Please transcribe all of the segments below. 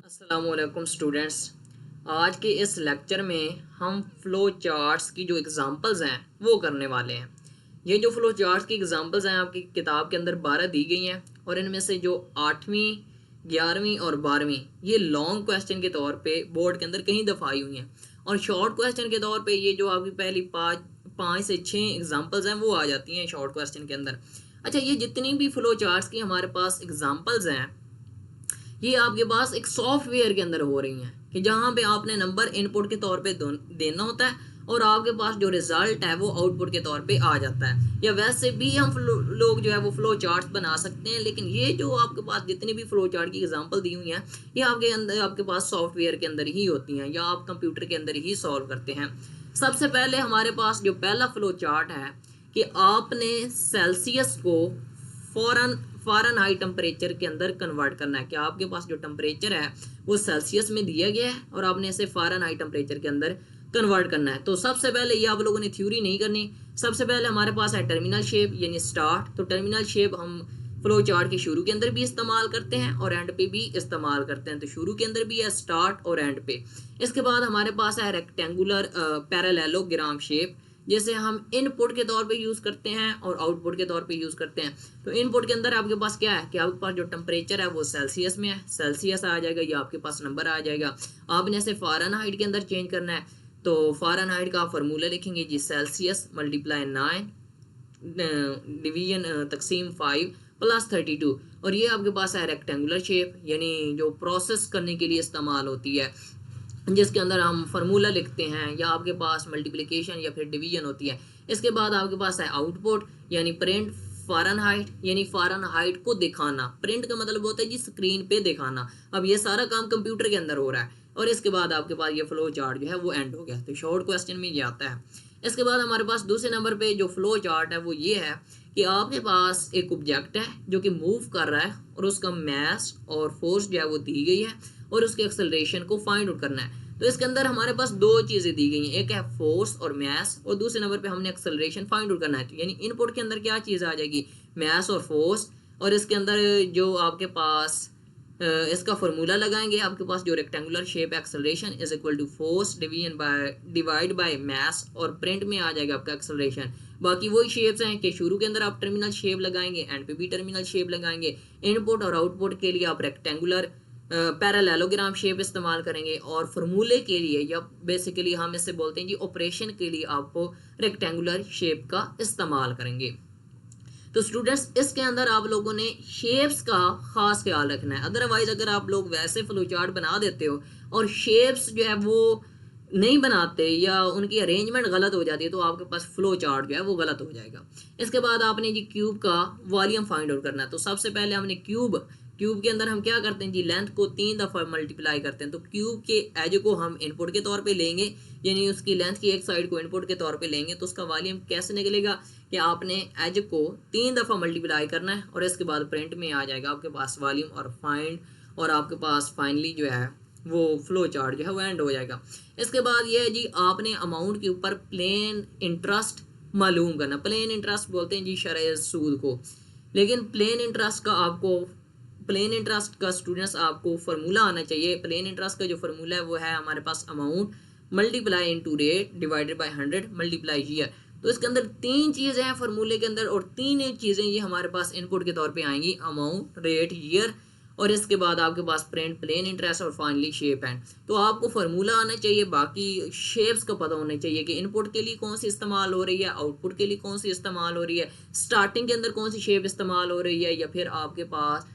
अस्सलामुअलैकुम स्टूडेंट्स। आज के इस लेक्चर में हम फ़्लो चार्ट्स की जो एग्ज़ाम्पल्स हैं वो करने वाले हैं। ये जो फ़्लो चार्ट्स की एग्ज़ाम्पल्स हैं आपकी किताब के अंदर 12 दी गई हैं और इनमें से जो 8वीं 11वीं और 12वीं ये लॉन्ग क्वेश्चन के तौर पे बोर्ड के अंदर कहीं दफ़ा आई हुई हैं और शॉर्ट क्वेश्चन के तौर पे ये जो आपकी पहली पाँच से 6 एग्ज़ाम्पल्स हैं वो आ जाती हैं शॉर्ट क्वेश्चन के अंदर। अच्छा, ये जितनी भी फ़्लो चार्ट्स की हमारे पास एग्ज़ाम्पल्स हैं ये आपके पास एक सॉफ्टवेयर के अंदर हो रही हैं कि जहाँ पे आपने नंबर इनपुट के तौर पे देना होता है और आपके पास जो रिजल्ट है वो आउटपुट के तौर पे आ जाता है। या वैसे भी हम लोग जो है वो फ्लो चार्ट्स बना सकते हैं, लेकिन ये जो आपके पास जितनी भी फ्लो चार्ट की एग्जांपल दी हुई हैं ये आपके अंदर आपके पास सॉफ्टवेयर के अंदर ही होती हैं या आप कंप्यूटर के अंदर ही सॉल्व करते हैं। सबसे पहले हमारे पास जो पहला फ्लो चार्ट है कि आपने सेल्सियस को फ़ारेनहाइट टेम्परेचर के अंदर कन्वर्ट करना है कि आपके पास जो टेम्परेचर है वो सेल्सियस में दिया गया है और आपने इसे फ़ारेनहाइट टेम्परेचर के अंदर कन्वर्ट करना है। तो सबसे पहले ये आप लोगों ने थ्योरी नहीं करनी। सबसे पहले हमारे पास है टर्मिनल शेप यानी स्टार्ट। तो टर्मिनल शेप हम फ्लो चार्ट के शुरू के अंदर भी इस्तेमाल करते हैं और एंड पे भी इस्तेमाल करते हैं। तो शुरू के अंदर भी है स्टार्ट और एंड पे। इसके बाद हमारे पास है रेक्टेंगुलर पैरेललोग्राम शेप, जैसे हम इनपुट के तौर पे यूज़ करते हैं और आउटपुट के तौर पे यूज़ करते हैं। तो इनपुट के अंदर आपके पास क्या है कि आपके पास जो टेम्परेचर है वो सेल्सियस में है, सेल्सियस आ जाएगा या आपके पास नंबर आ जाएगा। आपने इसे फ़ारेनहाइट के अंदर चेंज करना है तो फ़ारेनहाइट का आप फार्मूला लिखेंगे जी सेल्सियस मल्टीप्लाई 9 डिवीजन तकसीम 5 प्लस 32 और ये आपके पास है रेक्टेंगुलर शेप यानी जो प्रोसेस करने के लिए इस्तेमाल होती है, जिसके अंदर हम फार्मूला लिखते हैं या आपके पास मल्टीप्लिकेशन या फिर डिवीजन होती है। इसके बाद आपके पास है आउटपुट यानी प्रिंट फ़ारेनहाइट यानी फ़ारेनहाइट को दिखाना। प्रिंट का मतलब होता है जी स्क्रीन पे दिखाना। अब ये सारा काम कंप्यूटर के अंदर हो रहा है और इसके बाद आपके पास ये फ्लो चार्ट जो है वो एंड हो गया। तो शॉर्ट क्वेश्चन में ये आता है। इसके बाद हमारे पास दूसरे नंबर पे जो फ्लो चार्ट है वो ये है कि आपके पास एक ऑब्जेक्ट है जो कि मूव कर रहा है और उसका मास और फोर्स जो है वो दी गई है और उसके एक्सेलरेशन को फाइंड आउट करना है। तो इसके अंदर हमारे पास दो चीज़ें दी गई हैं, एक है फोर्स और मास और दूसरे नंबर पे हमने एक्सेलरेशन फाइंड आउट करना है। तो यानी इनपुट के अंदर क्या चीज़ आ जाएगी, मास और फोर्स, और इसके अंदर जो आपके पास इसका फार्मूला लगाएंगे आपके पास जो rectangular shape acceleration is equal to force divide by mass और प्रिंट में आ जाएगा आपका एक्सेलरेशन। बाकी वही शेप्स हैं कि शुरू के अंदर आप टर्मिनल शेप लगाएंगे, एंड पे भी टर्मिनल शेप लगाएंगे। इनपुट और आउटपुट के लिए आप रेक्टेंगुलर पैरेललोग्राम शेप इस्तेमाल करेंगे और फार्मूले के लिए या बेसिकली हम इससे बोलते हैं जी ऑपरेशन के लिए आपको रेक्टेंगुलर शेप का इस्तेमाल करेंगे। तो स्टूडेंट्स इसके अंदर आप लोगों ने शेप्स का खास ख्याल रखना है, अदरवाइज अगर आप लोग वैसे फ्लो चार्ट बना देते हो और शेप्स जो है वो नहीं बनाते या उनकी अरेंजमेंट गलत हो जाती है तो आपके पास फ्लो चार्ट जो है वो गलत हो जाएगा। इसके बाद आपने जी क्यूब का वॉल्यूम फाइंड आउट करना है। तो सबसे पहले हमने क्यूब के अंदर हम क्या करते हैं जी लेंथ को 3 दफ़ा मल्टीप्लाई करते हैं। तो क्यूब के एज को हम इनपुट के तौर पे लेंगे यानी उसकी लेंथ की एक साइड को इनपुट के तौर पे लेंगे तो उसका वॉल्यूम कैसे निकलेगा कि आपने एज को 3 दफ़ा मल्टीप्लाई करना है और इसके बाद प्रिंट में आ जाएगा आपके पास वॉल्यूम और फाइंड और आपके पास फाइनली जो है वो फ्लो चार्ट जो है वो एंड हो जाएगा। इसके बाद ये है जी आपने अमाउंट के ऊपर प्लेन इंटरेस्ट मालूम करना। प्लेन इंटरेस्ट बोलते हैं जी शरह सूद को, लेकिन प्लेन इंटरेस्ट का स्टूडेंट्स आपको फार्मूला आना चाहिए। प्लेन इंटरेस्ट का जो फार्मूला है वो है हमारे पास amount multiply into rate divided by 100 multiply year. तो इसके अंदर 3 चीज़ें हैं फार्मूले के अंदर और 3 चीज़ें ये हमारे पास इनपुट के तौर पे आएंगी, अमाउंट, रेट, ईयर और इसके बाद आपके पास प्रिंट, प्लेन इंटरेस्ट और फाइनली शेप एंड। तो आपको फार्मूला आना चाहिए, बाकी शेप्स का पता होना चाहिए कि इनपुट के लिए कौन सी इस्तेमाल हो रही है, आउटपुट के लिए कौन सी इस्तेमाल हो रही है, स्टार्टिंग के अंदर कौन सी शेप इस्तेमाल हो रही है या फिर आपके पास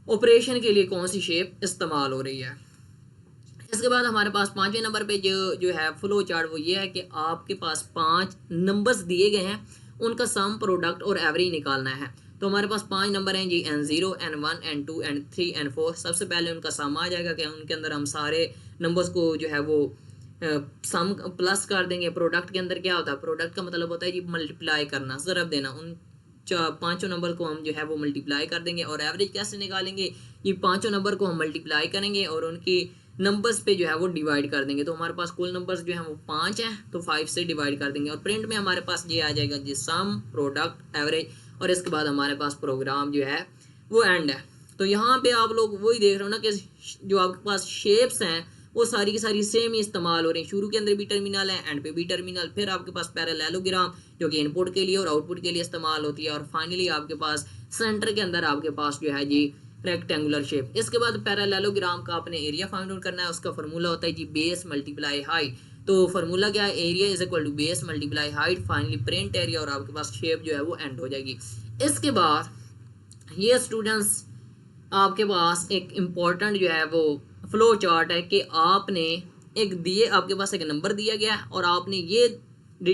ऑपरेशन के लिए कौन सी शेप इस्तेमाल हो रही है। इसके बाद हमारे पास 5वें नंबर पे जो है फ्लो चार्ट वो ये है कि आपके पास 5 नंबर्स दिए गए हैं, उनका सम, प्रोडक्ट और एवरेज निकालना है। तो हमारे पास 5 नंबर हैं जी N0 N1 N2 N3 N4। सबसे पहले उनका सम आ जाएगा कि उनके अंदर हम सारे नंबर्स को जो है वो सम प्लस कर देंगे। प्रोडक्ट के अंदर क्या होता है, प्रोडक्ट का मतलब होता है जी मल्टीप्लाई करना, ज़रब देना। उन पांचों नंबर को हम जो है वो मल्टीप्लाई कर देंगे और एवरेज कैसे निकालेंगे, ये पांचों नंबर को हम मल्टीप्लाई करेंगे और उनकी नंबर्स पे जो है वो डिवाइड कर देंगे। तो हमारे पास कुल नंबर्स जो है वो 5 हैं तो 5 से डिवाइड कर देंगे और प्रिंट में हमारे पास ये आ जाएगा जी सम, प्रोडक्ट, एवरेज और इसके बाद हमारे पास प्रोग्राम जो है वो एंड है। तो यहाँ पे आप लोग वही देख रहे हो ना कि जो आपके पास शेप्स हैं वो सारी की सारी सेम ही इस्तेमाल हो रही हैं। शुरू के अंदर भी टर्मिनल है, एंड पे भी टर्मिनल, फिर आपके पास पैरेललोग्राम जो कि इनपुट के लिए और आउटपुट के लिए इस्तेमाल होती है, और फाइनली आपके पास सेंटर के अंदर आपके पास जो है जी रेक्टेंगुलर शेप। इसके बाद पैरेललोग्राम का आपने एरिया फाइंड आउट करना है। उसका फार्मूला होता है जी बेस मल्टीप्लाई हाइट। तो फार्मूला क्या है, area is equal to base multiply height, finally print area, और आपके पास शेप जो है वो एंड हो जाएगी। इसके बाद ये स्टूडेंट्स आपके पास एक इम्पॉर्टेंट जो है वो फ्लो चार्ट है कि आपने एक दिए, आपके पास एक नंबर दिया गया है और आपने ये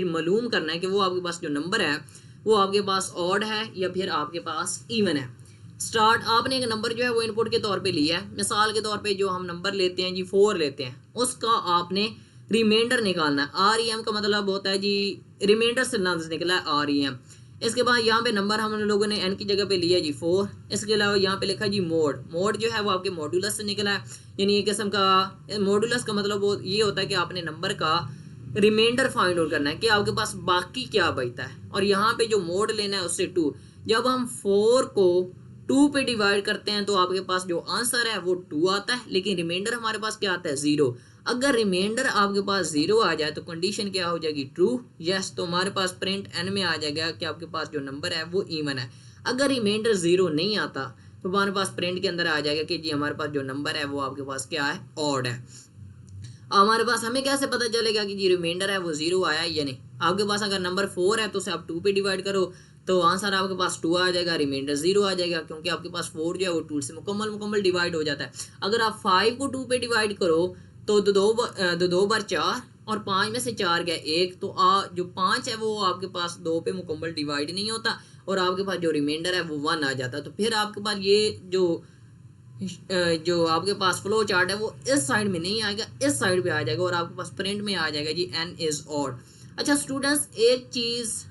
मालूम करना है कि वो आपके पास जो नंबर है वो आपके पास ऑड है या फिर आपके पास इवन है। स्टार्ट आपने एक नंबर जो है वो इनपुट के तौर पे लिया है। मिसाल के तौर पे जो हम नंबर लेते हैं जी 4 लेते हैं, उसका आपने रिमाइंडर निकालना है। REM का मतलब होता है जी रिमाइंडर से लफ्ज निकला है REM। इसके बाद यहाँ पे नंबर हम लोगों ने n की जगह पे लिया जी 4। इसके अलावा यहाँ पे लिखा जी मोड। मोड जो है वो आपके मॉड्यूलस से निकला है, यानी एक किस्म का मॉड्यूलस का मतलब वो ये होता है कि आपने नंबर का रिमाइंडर फाइंड आउट करना है कि आपके पास बाकी क्या बचता है, और यहाँ पे जो मोड लेना है उससे 2। जब हम 4 को 2 पे डिवाइड करते हैं तो आपके पास जो आंसर है वो 2 आता है, लेकिन रिमाइंडर हमारे पास क्या आता है 0। अगर रिमाइंडर आपके पास 0 आ जाए तो कंडीशन क्या हो जाएगी ट्रू, यस। तो हमारे पास प्रिंट n में आ जाएगा कि आपके पास जो नंबर है वो इवन है। अगर रिमाइंडर 0 नहीं आता तो हमारे पास प्रिंट के अंदर आ जाएगा कि जी हमारे पास जो नंबर है वो आपके पास क्या है, ऑड है। हमारे पास हमें कैसे पता चलेगा कि जी रिमाइंडर है वो 0 आया या नहीं। आपके पास अगर नंबर 4 है तो उसे आप 2 पे डिवाइड करो तो आंसर आपके पास 2 आ जाएगा, रिमाइंडर 0 आ जाएगा, क्योंकि आपके पास 4 जो है वो 2 से मुकम्मल डिवाइड हो जाता है। अगर आप 5 को 2 पे डिवाइड करो तो दो बार 4 और 5 में से 4 गया 1, तो जो 5 है वो आपके पास 2 पे मुकम्मल डिवाइड नहीं होता और आपके पास जो रिमाइंडर है वो 1 आ जाता है। तो फिर आपके पास ये जो आपके पास फ्लो चार्ट है वो इस साइड में नहीं आएगा, इस साइड पे आ जाएगा और आपके पास प्रिंट में आ जाएगा जी n इज ऑड। अच्छा स्टूडेंट्स, एक चीज़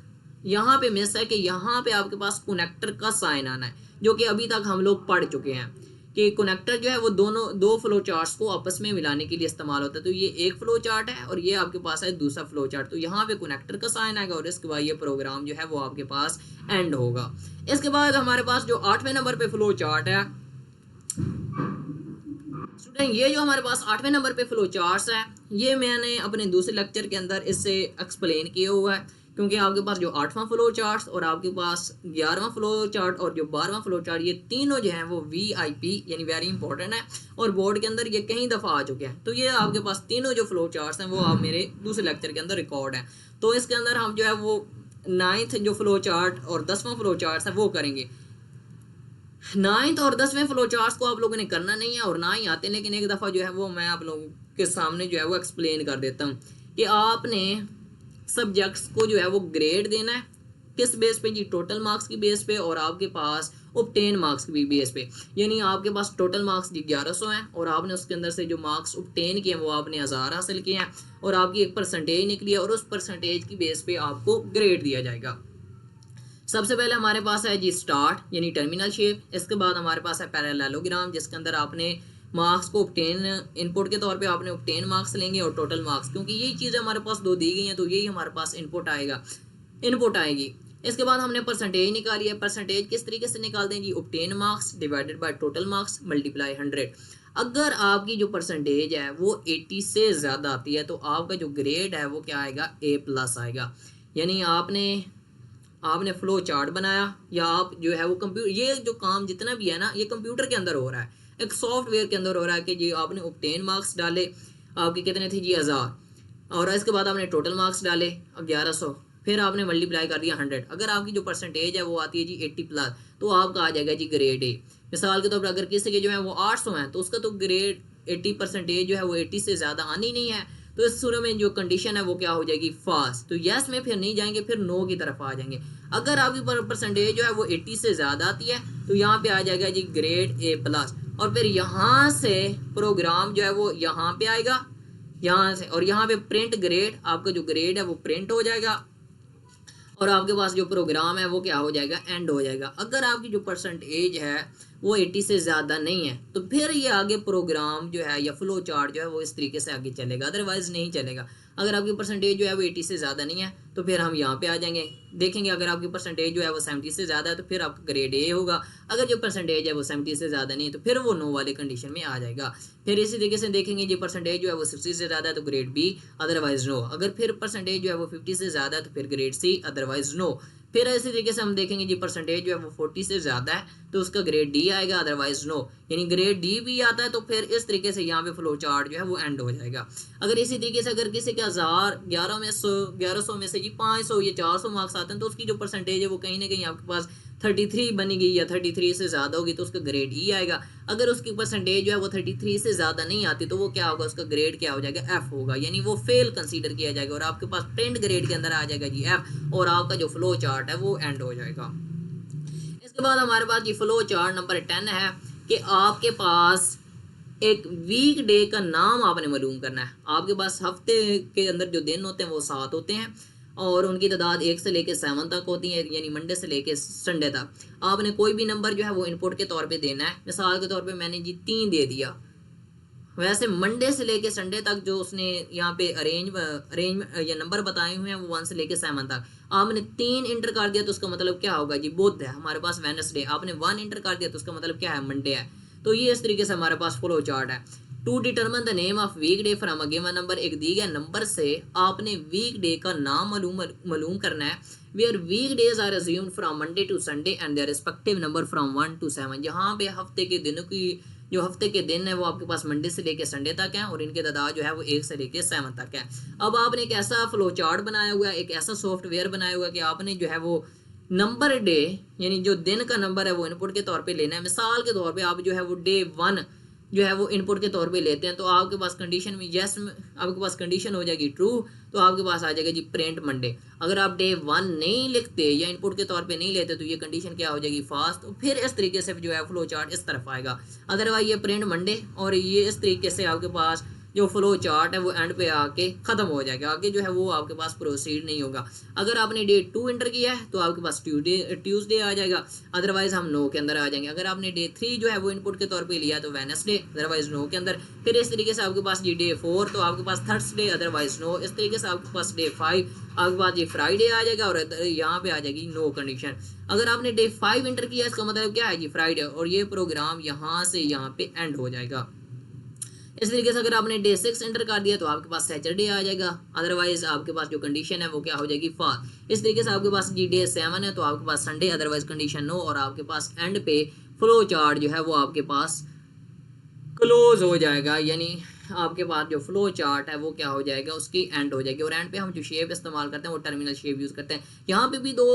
यहाँ पे मिस है कि यहाँ पे आपके पास कनेक्टर का साइन आना है, जो कि अभी तक हम लोग पढ़ चुके हैं कि कनेक्टर जो है वो दो फ्लो चार्ट्स को आपस में मिलाने के लिए इस्तेमाल होता है। तो ये एक फ्लो चार्ट है और ये आपके पास है दूसरा फ्लो चार्ट। तो यहाँ पे कनेक्टर का साइन आएगा और इसके बाद ये प्रोग्राम जो है वो आपके पास एंड होगा। इसके बाद हमारे पास जो 8वें नंबर पे फ्लो चार्ट है स्टूडेंट, ये जो हमारे पास 8वें नंबर पे फ्लो चार्ट्स है ये मैंने अपने दूसरे लेक्चर के अंदर इससे एक्सप्लेन किया हुआ है, क्योंकि आपके पास जो 8वां फ्लो चार्ट और आपके पास 11वां फ्लो चार्ट और जो 12वां फ्लो चार्ट, ये तीनों जो हैं वो VIP यानी वेरी इंपॉर्टेंट है और बोर्ड के अंदर ये कई दफ़ा आ चुके हैं। तो ये आपके पास तीनों जो फ्लो चार्ट्स हैं वो आप मेरे दूसरे लेक्चर के अंदर रिकॉर्ड हैं। तो इसके अंदर हम जो है वो 9th जो फ्लो चार्ट और 10वां फ्लो चार्ट है वो करेंगे। 9th और 10वें फ्लो चार्ट्स को आप लोगों ने करना नहीं है और ना ही आते, लेकिन एक दफ़ा जो है वो मैं आप लोगों के सामने जो है वो एक्सप्लेन कर देता हूँ कि आपने सब्जेक्ट्स को जो है वो ग्रेड देना है किस बेस पे जी, टोटल मार्क्स की बेस पे और आपके पास ऑब्टेन मार्क्स की बेस पे। यानी आपके पास टोटल मार्क्स जी 1100 हैं और आपने उसके अंदर से जो मार्क्स ऑब्टेन किए हैं वो आपने 1000 हासिल किए हैं और आपकी एक परसेंटेज निकली है और उस परसेंटेज की बेस पे आपको ग्रेड दिया जाएगा। सबसे पहले हमारे पास है जी स्टार्ट यानी टर्मिनल शेप। इसके बाद हमारे पास है पैरेललोग्राम जिसके अंदर आपने मार्क्स को ऑब्टेन इनपुट के तौर पे आपने ऑब्टेन मार्क्स लेंगे और टोटल मार्क्स, क्योंकि यही चीज़ें हमारे पास दो दी गई हैं तो यही हमारे पास इनपुट आएगी। इसके बाद हमने परसेंटेज निकाली है। परसेंटेज किस तरीके से निकालते हैं जी, obtain marks divided by total marks multiply 100। अगर आपकी जो परसेंटेज है वो 80 से ज़्यादा आती है तो आपका जो ग्रेड है वो क्या आएगा, A+ आएगा। यानी आपने फ्लो चार्ट बनाया या आप जो है वो कंप्यूटर, ये जो काम जितना भी है ना ये कंप्यूटर के अंदर हो रहा है, एक सॉफ्टवेयर के अंदर हो रहा है कि जी आपने ऑब्टेन मार्क्स डाले, आपके कितने थे जी 1000, और इसके बाद आपने टोटल मार्क्स डाले अब 1100, फिर आपने मल्टीप्लाई कर दिया 100। अगर आपकी जो परसेंटेज है वो आती है जी 80+ तो आपका आ जाएगा जी ग्रेड A। मिसाल के तौर पर अगर किसी के जो है वो 800 हैं तो उसका तो ग्रेड 80% जो है वो 80 से ज़्यादा आनी नहीं है, तो इस सूरत में जो कंडीशन है वो क्या हो जाएगी, फास्ट। तो यस में फिर नहीं जाएंगे, फिर नो की तरफ आ जाएंगे। अगर आपकी परसेंटेज जो है वो 80 से ज़्यादा आती है तो यहाँ पे आ जाएगा जी ग्रेड A+, और फिर यहाँ से प्रोग्राम जो है वो यहाँ पे आएगा, यहाँ से, और यहाँ पे प्रिंट ग्रेड, आपका जो ग्रेड है वो प्रिंट हो जाएगा और आपके पास जो प्रोग्राम है वो क्या हो जाएगा, एंड हो जाएगा। अगर आपकी जो परसेंटेज है वो 80 से ज़्यादा नहीं है तो फिर ये आगे प्रोग्राम जो है या फ्लो चार्ट जो है वो इस तरीके से आगे चलेगा, अदरवाइज नहीं चलेगा। अगर आपकी परसेंटेज जो है वो 80 से ज़्यादा नहीं है तो फिर हम यहाँ पे आ जाएंगे, देखेंगे अगर आपकी परसेंटेज जो है वो 70 से ज़्यादा है तो फिर आपका ग्रेड ए होगा, अगर जो परसेंटेज है वो 70 से ज़्यादा नहीं तो फिर वो नो वाली कंडीशन में आ जाएगा। फिर इसी तरीके से देखेंगे जी परसेंटेज जो है वो 60 से ज़्यादा है तो ग्रेड बी, अदरवाइज नो। अगर फिर परसेंटेज जो है वो 50 से ज़्यादा है तो फिर ग्रेड सी, अदरवाइज नो। फिर इसी तरीके से हम देखेंगे जी परसेंटेज जो है वो 40 से ज़्यादा है तो उसका ग्रेड डी आएगा, अदरवाइज नो। यानी ग्रेड डी भी आता है तो फिर इस तरीके से यहाँ पे फ्लो चार्ट जो है वो एंड हो जाएगा। अगर इसी तरीके से अगर किसी के 1100 में से जी 500 या 400 मार्क्स आते हैं तो उसकी जो परसेंटेज है वो कहीं ना कहीं आपके पास 33 बनेगी या 33 से ज़्यादा होगी तो उसका ग्रेड ई आएगा। अगर उसकी परसेंटेज जो है वो 33 से ज़्यादा नहीं आती तो वो क्या होगा, उसका ग्रेड क्या हो जाएगा, एफ होगा, यानी वो फेल कंसीडर किया जाएगा और आपके पास प्रिंट ग्रेड के अंदर आ जाएगा जी एफ और आपका जो फ्लो चार्ट है वो एंड हो जाएगा। इसके बाद हमारे पास ये फ्लो चार्ट नंबर 10 है कि आपके पास एक वीक डे का नाम आपने मालूम करना है। आपके पास हफ्ते के अंदर जो दिन होते हैं वो 7 होते हैं और उनकी तादाद 1 से लेकर 7 तक होती है, यानी मंडे से लेकर संडे तक। आपने कोई भी नंबर जो है वो इनपुट के तौर पे देना है। मिसाल के तौर पे मैंने जी 3 दे दिया। वैसे मंडे से लेके संडे तक जो उसने यहाँ पे अरेंज या नंबर बताए हुए हैं वो 1 से लेके 7 तक। आपने 3 इंटर कर दिया तो उसका मतलब क्या होगा जी, बुध है हमारे पास, वेडनेसडे। आपने 1 इंटर कर दिया तो उसका मतलब क्या है, मंडे है। तो ये इस तरीके से हमारे पास फ्लो चार्ट है। To determine the name of week day from a given number, एक दिए गए नंबर से आपने वीक डे का नाम मालूम करना है। Where week days are assumed from Monday to Sunday and their respective number from 1 to 7। यहाँ पे हफ्ते के दिनों की जो हफ्ते के दिन है वो आपके पास मंडे से लेके संडे तक है और इनके तादाद जो है वो 1 से लेके 7 तक है। अब आपने एक ऐसा फ्लो चार्ट बनाया हुआ है, एक ऐसा सॉफ्टवेयर बनाया हुआ है कि आपने जो है वो नंबर डे यानी जो दिन का नंबर है वो इनपुट के तौर पे लेना है। मिसाल के तौर पे आप जो है वो डे 1 जो है वो इनपुट के तौर पे लेते हैं तो आपके पास कंडीशन में यस आपके पास कंडीशन हो जाएगी ट्रू, तो आपके पास आ जाएगा जी प्रिंट मंडे। अगर आप डे 1 नहीं लिखते या इनपुट के तौर पे नहीं लेते तो ये कंडीशन क्या हो जाएगी, फास्ट। तो फिर इस तरीके से जो है फ्लो चार्ट इस तरफ आएगा। अदरवाइज ये प्रिंट मंडे और ये इस तरीके से आपके पास जो फ्लो चार्ट है वो एंड पे आके ख़त्म हो जाएगा, आगे जो है वो आपके पास प्रोसीड नहीं होगा। अगर आपने डे 2 एंटर किया है तो आपके पास ट्यूसडे आ जाएगा, अदरवाइज हम नो के अंदर आ जाएंगे। अगर आपने डे 3 जो है वो इनपुट के तौर पे लिया तो वेडनेसडे, अदरवाइज नो के अंदर। फिर इस तरीके से आपके पास जी डे 4 तो आपके पास थर्सडे, अदरवाइज नो। इस तरीके से आपके पास डे 5 आपके पास ये फ्राइडे आ जाएगा और यहाँ पे आ जाएगी नो कंडीशन। अगर आपने डे 5 एंटर किया इसका मतलब क्या है जी, फ्राइडे, और ये प्रोग्राम यहाँ से यहाँ पे एंड हो जाएगा। इस तरीके से अगर आपने डे 6 एंटर कर दिया तो आपके पास सैटरडे आ जाएगा, अदरवाइज आपके पास जो कंडीशन है वो क्या हो जाएगी, फास्ट। इस तरीके से आपके पास जी डे 7 है तो आपके पास संडे, अदरवाइज कंडीशन नो, और आपके पास एंड पे फ्लो चार्ट जो है वो आपके पास क्लोज हो जाएगा, यानी आपके पास जो फ्लो चार्ट है वो क्या हो जाएगा, उसकी एंड हो जाएगी। और एंड पे हम जो शेप इस्तेमाल करते हैं वो टर्मिनल शेप यूज़ करते हैं। यहाँ पे भी 2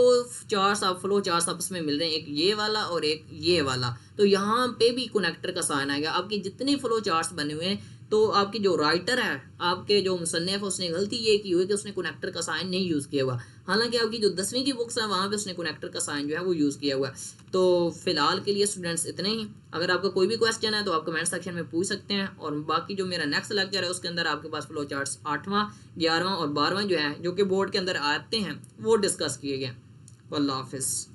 चार्ट्स आप फ्लो चार्ट्स आपस में मिल रहे हैं, एक ये वाला और एक ये वाला। तो यहाँ पे भी कनेक्टर का साइन आएगा। आपके जितने फ्लो चार्ट्स बने हुए हैं तो आपकी जो राइटर है, आपके जो मुसन्निफ है, उसने गलती ये की हुई कि उसने कनेक्टर का साइन नहीं यूज़ किया हुआ। हालांकि आपकी जो 10वीं की बुक्स है वहाँ पे उसने कनेक्टर का साइन जो है वो यूज़ किया हुआ है। तो फिलहाल के लिए स्टूडेंट्स इतने ही। अगर आपका कोई भी क्वेश्चन है तो आप कमेंट सेक्शन में पूछ सकते हैं, और बाकी जो मेरा नेक्स्ट लेक्चर है उसके अंदर आपके पास फ्लो चार्ट्स 8वां, 11वां और 12वां जो है जो कि बोर्ड के अंदर आते हैं वो डिस्कस किए गए। अल्लाह हाफिज़।